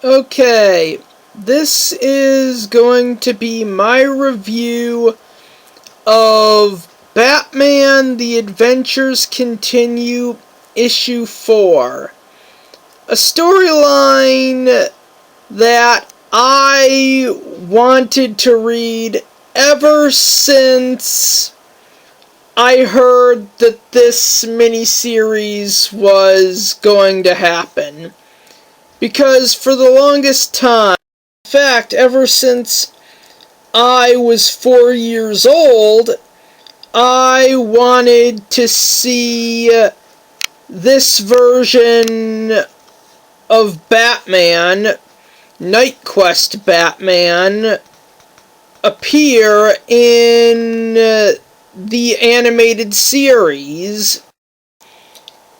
Okay, this is going to be my review of Batman The Adventures Continue Issue 4. A storyline that I wanted to read ever since I heard that this miniseries was going to happen. Because for the longest time, in fact, ever since I was 4 years old, I wanted to see this version of Batman, KnightQuest Batman, appear in the animated series.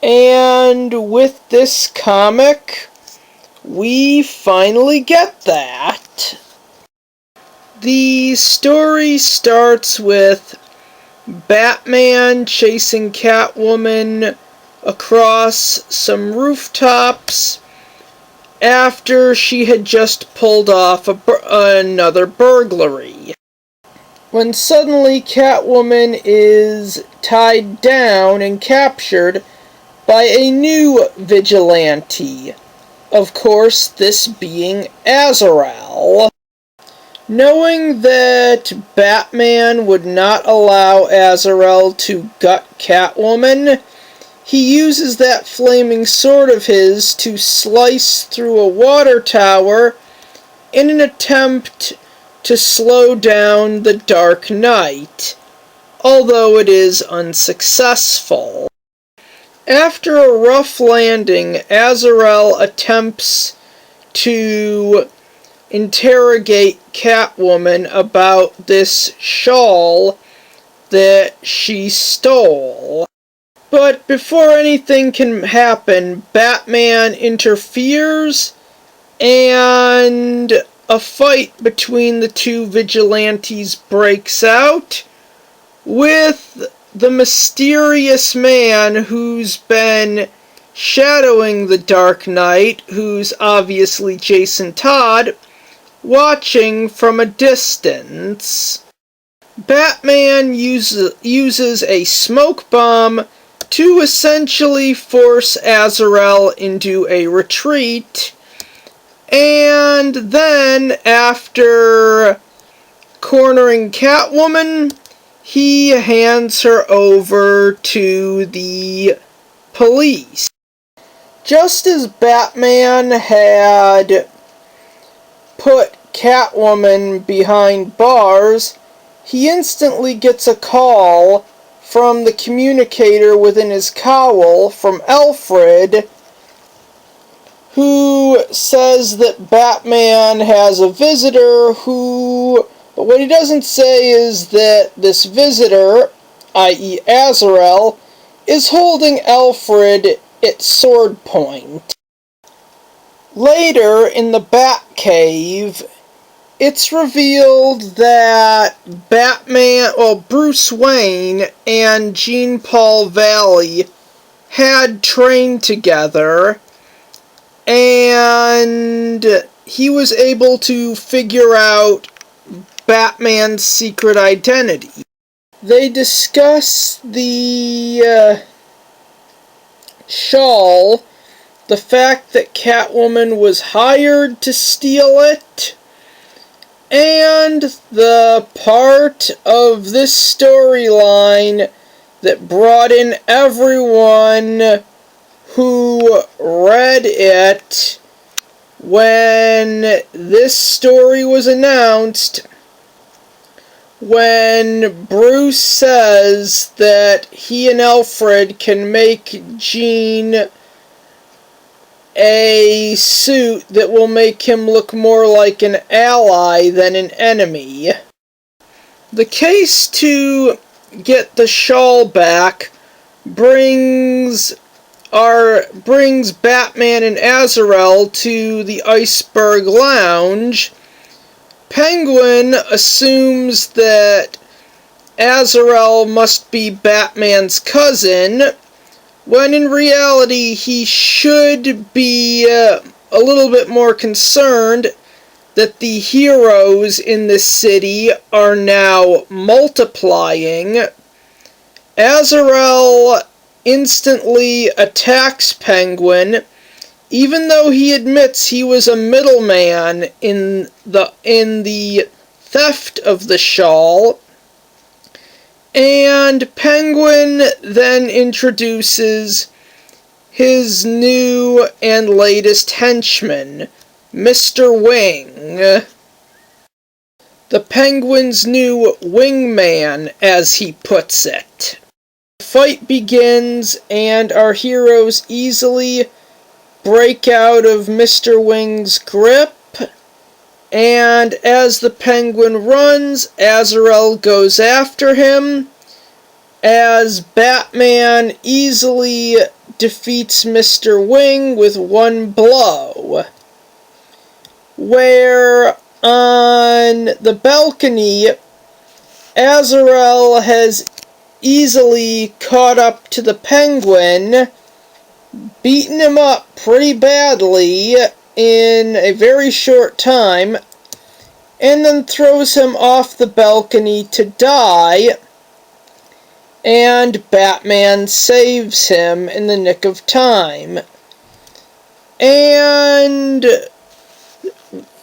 And with this comic, we finally get that. The story starts with Batman chasing Catwoman across some rooftops after she had just pulled off another burglary. When suddenly Catwoman is tied down and captured by a new vigilante. Of course, this being Azrael. Knowing that Batman would not allow Azrael to gut Catwoman, he uses that flaming sword of his to slice through a water tower in an attempt to slow down the Dark Knight, although it is unsuccessful. After a rough landing, Azrael attempts to interrogate Catwoman about this shawl that she stole. But before anything can happen, Batman interferes and a fight between the two vigilantes breaks out, with the mysterious man who's been shadowing the Dark Knight, who's obviously Jason Todd, watching from a distance. Batman uses a smoke bomb to essentially force Azrael into a retreat, and then, after cornering Catwoman, he hands her over to the police. Just as Batman had put Catwoman behind bars, he instantly gets a call from the communicator within his cowl from Alfred, who says that Batman has a visitor but what he doesn't say is that this visitor, i.e. Azrael, is holding Alfred at sword point. Later, in the Batcave, it's revealed that Bruce Wayne and Jean-Paul Valley had trained together, and he was able to figure out Batman's secret identity. They discuss the shawl, the fact that Catwoman was hired to steal it, and the part of this storyline that brought in everyone who read it when this story was announced, when Bruce says that he and Alfred can make Jean a suit that will make him look more like an ally than an enemy. The case to get the shawl back brings Batman and Azrael to the Iceberg Lounge. Penguin assumes that Azrael must be Batman's cousin, when in reality he should be a little bit more concerned that the heroes in this city are now multiplying, Azrael instantly attacks Penguin, even though he admits he was a middleman in the theft of the shawl. And Penguin then introduces his new and latest henchman, Mr. Wing. The Penguin's new wingman, as he puts it. The fight begins, and our heroes easily break out of Mr. Wing's grip, and as the Penguin runs, Azrael goes after him, as Batman easily defeats Mr. Wing with one blow, where on the balcony, Azrael has easily caught up to the Penguin, beaten him up pretty badly in a very short time, and then throws him off the balcony to die, and Batman saves him in the nick of time. And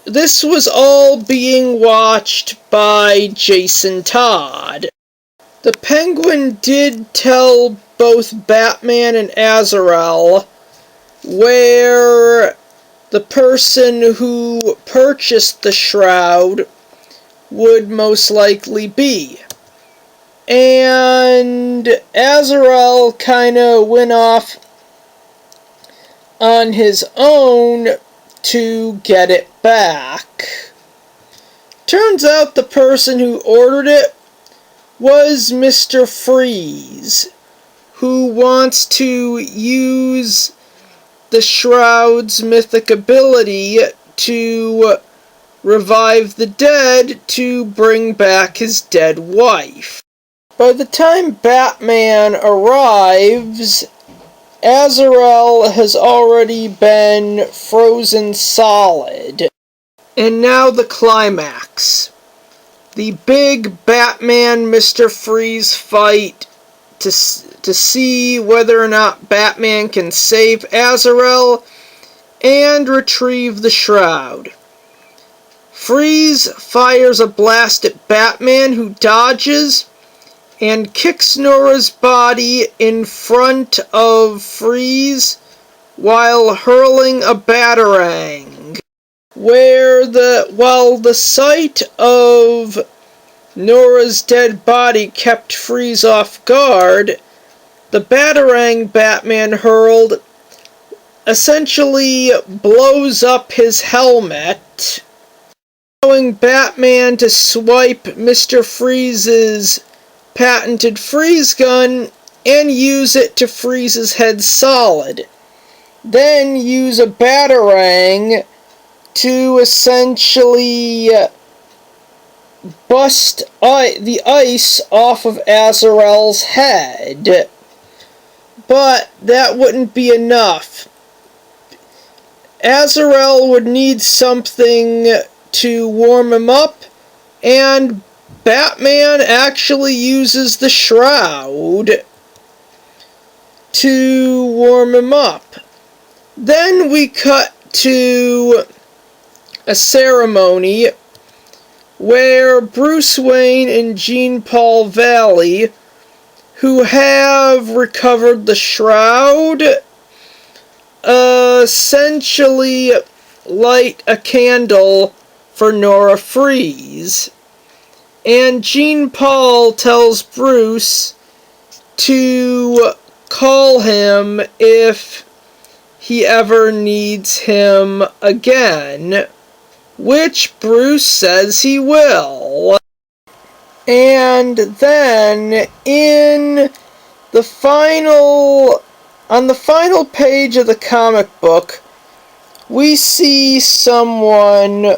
this was all being watched by Jason Todd. The Penguin did tell both Batman and Azrael where the person who purchased the shroud would most likely be. And Azrael kind of went off on his own to get it back. Turns out the person who ordered it was Mr. Freeze, who wants to use the shroud's mythic ability to revive the dead to bring back his dead wife. By the time Batman arrives, Azrael has already been frozen solid. And now the climax. The big Batman Mr. Freeze fight to see whether or not Batman can save Azrael and retrieve the shroud. Freeze fires a blast at Batman, who dodges and kicks Nora's body in front of Freeze while hurling a batarang, while the sight of Nora's dead body kept Freeze off guard, the batarang Batman hurled essentially blows up his helmet, allowing Batman to swipe Mr. Freeze's patented freeze gun and use it to freeze his head solid. Then use a batarang to essentially bust the ice off of Azrael's head. But that wouldn't be enough. Azrael would need something to warm him up, and Batman actually uses the shroud to warm him up. Then we cut to a ceremony where Bruce Wayne and Jean-Paul Valley, who have recovered the shroud, essentially light a candle for Nora Freeze. And Jean-Paul tells Bruce to call him if he ever needs him again, which Bruce says he will. And then on the final page of the comic book, we see someone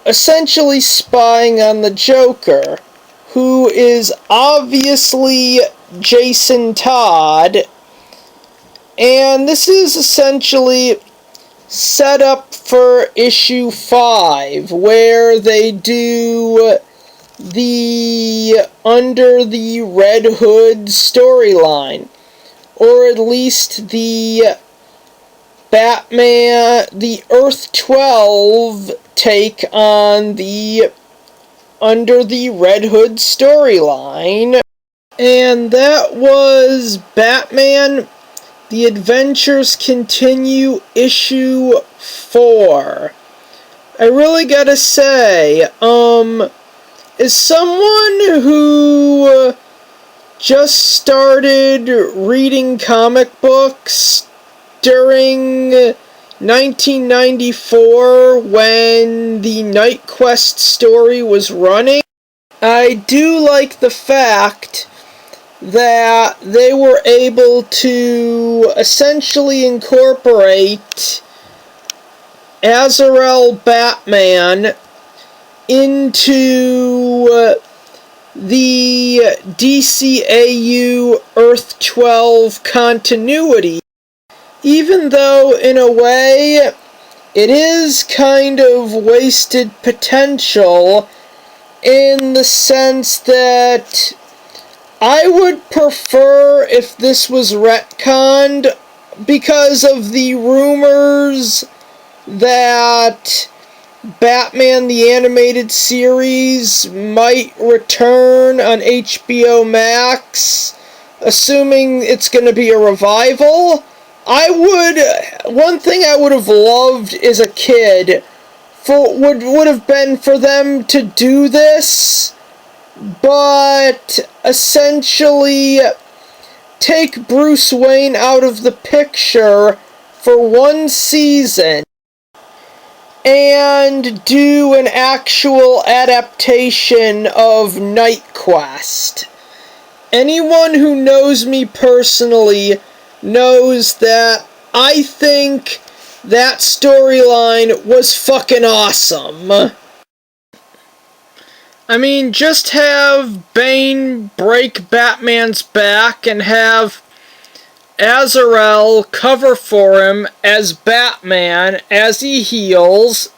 essentially spying on the Joker, who is obviously Jason Todd, and this is essentially set up for issue 5, where they do the Under the Red Hood storyline, or at least the Batman, the Earth 12 take on the Under the Red Hood storyline. And that was Batman The Adventures Continue issue 4. I really gotta say, as someone who just started reading comic books during 1994 when the KnightQuest story was running, I do like the fact that they were able to essentially incorporate Azrael Batman into the DCAU Earth 12 continuity, even though in a way it is kind of wasted potential, in the sense that I would prefer if this was retconned, because of the rumors that Batman the Animated Series might return on HBO Max, assuming it's going to be a revival. One thing I would have loved as a kid would have been for them to do this, but essentially take Bruce Wayne out of the picture for one season and do an actual adaptation of KnightQuest. Anyone who knows me personally knows that I think that storyline was fucking awesome. I mean, just have Bane break Batman's back and have Azrael cover for him as Batman as he heals,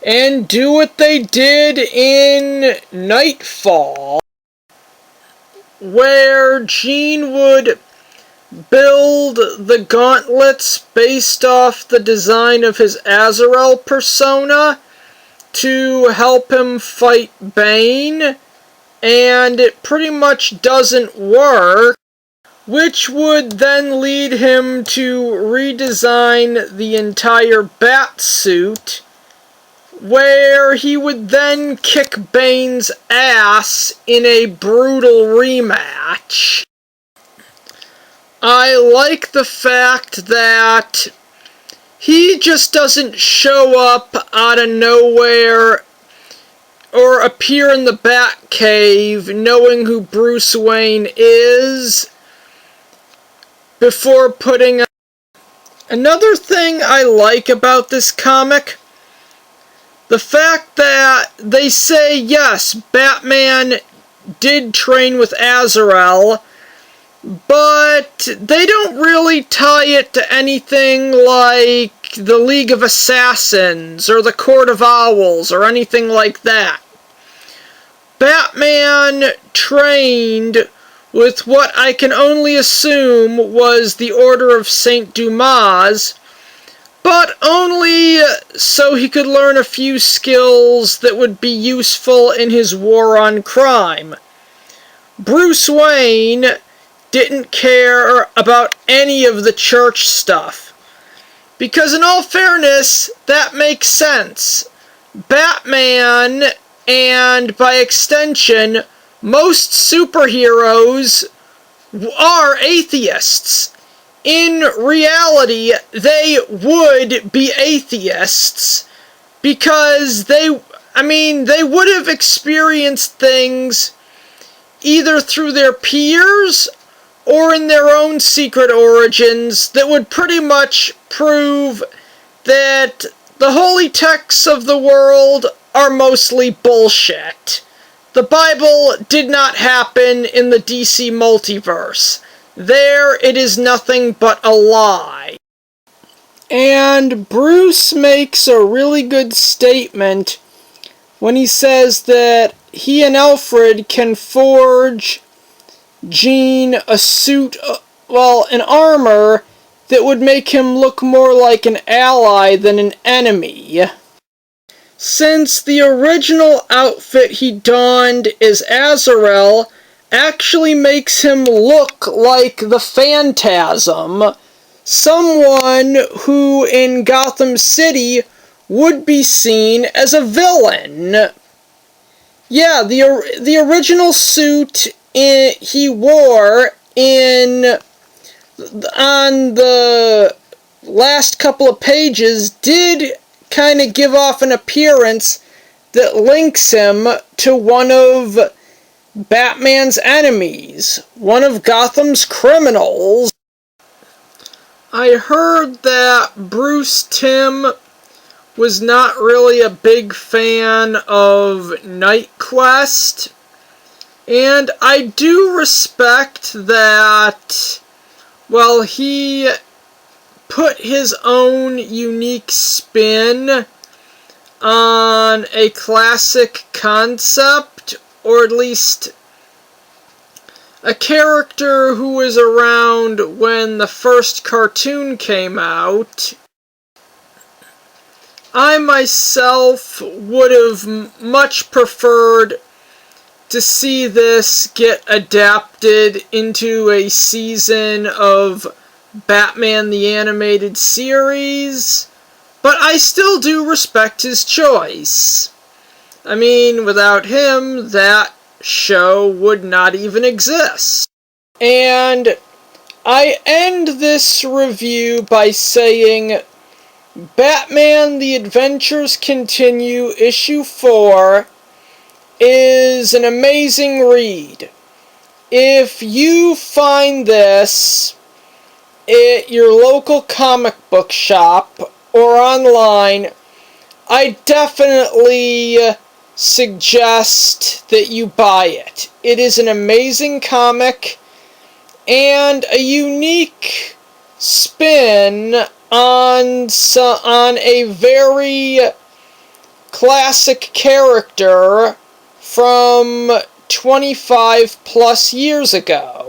and do what they did in Knightfall, where Jean would build the gauntlets based off the design of his Azrael persona to help him fight Bane, and it pretty much doesn't work, which would then lead him to redesign the entire Batsuit, where he would then kick Bane's ass in a brutal rematch. I like the fact that he just doesn't show up out of nowhere or appear in the Batcave knowing who Bruce Wayne is before putting... Another thing I like about this comic, the fact that they say, yes, Batman did train with Azrael, but they don't really tie it to anything like the League of Assassins or the Court of Owls or anything like that. Batman trained with what I can only assume was the Order of St. Dumas, but only so he could learn a few skills that would be useful in his war on crime. Bruce Wayne didn't care about any of the church stuff, because in all fairness, that makes sense. Batman, and by extension, most superheroes, are atheists. In reality, they would be atheists, because they would have experienced things either through their peers or in their own secret origins that would pretty much prove that the holy texts of the world are mostly bullshit. The Bible did not happen in the DC multiverse. There, it is nothing but a lie. And Bruce makes a really good statement when he says that he and Alfred can forge Jean a suit, an armor that would make him look more like an ally than an enemy. Since the original outfit he donned as Azrael actually makes him look like the Phantasm, someone who in Gotham City would be seen as a villain. Yeah, the original suit he wore on the last couple of pages did kind of give off an appearance that links him to one of Batman's enemies, one of Gotham's criminals. I heard that Bruce Timm was not really a big fan of KnightQuest, and I do respect that, well, he put his own unique spin on a classic concept, or at least a character who was around when the first cartoon came out. I myself would have much preferred to see this get adapted into a season of Batman the Animated Series, but I still do respect his choice. I mean, without him, that show would not even exist. And I end this review by saying Batman The Adventures Continue Issue 4 is an amazing read. If you find this at your local comic book shop or online, I definitely suggest that you buy it. It is an amazing comic and a unique spin on a very classic character from 25 plus years ago.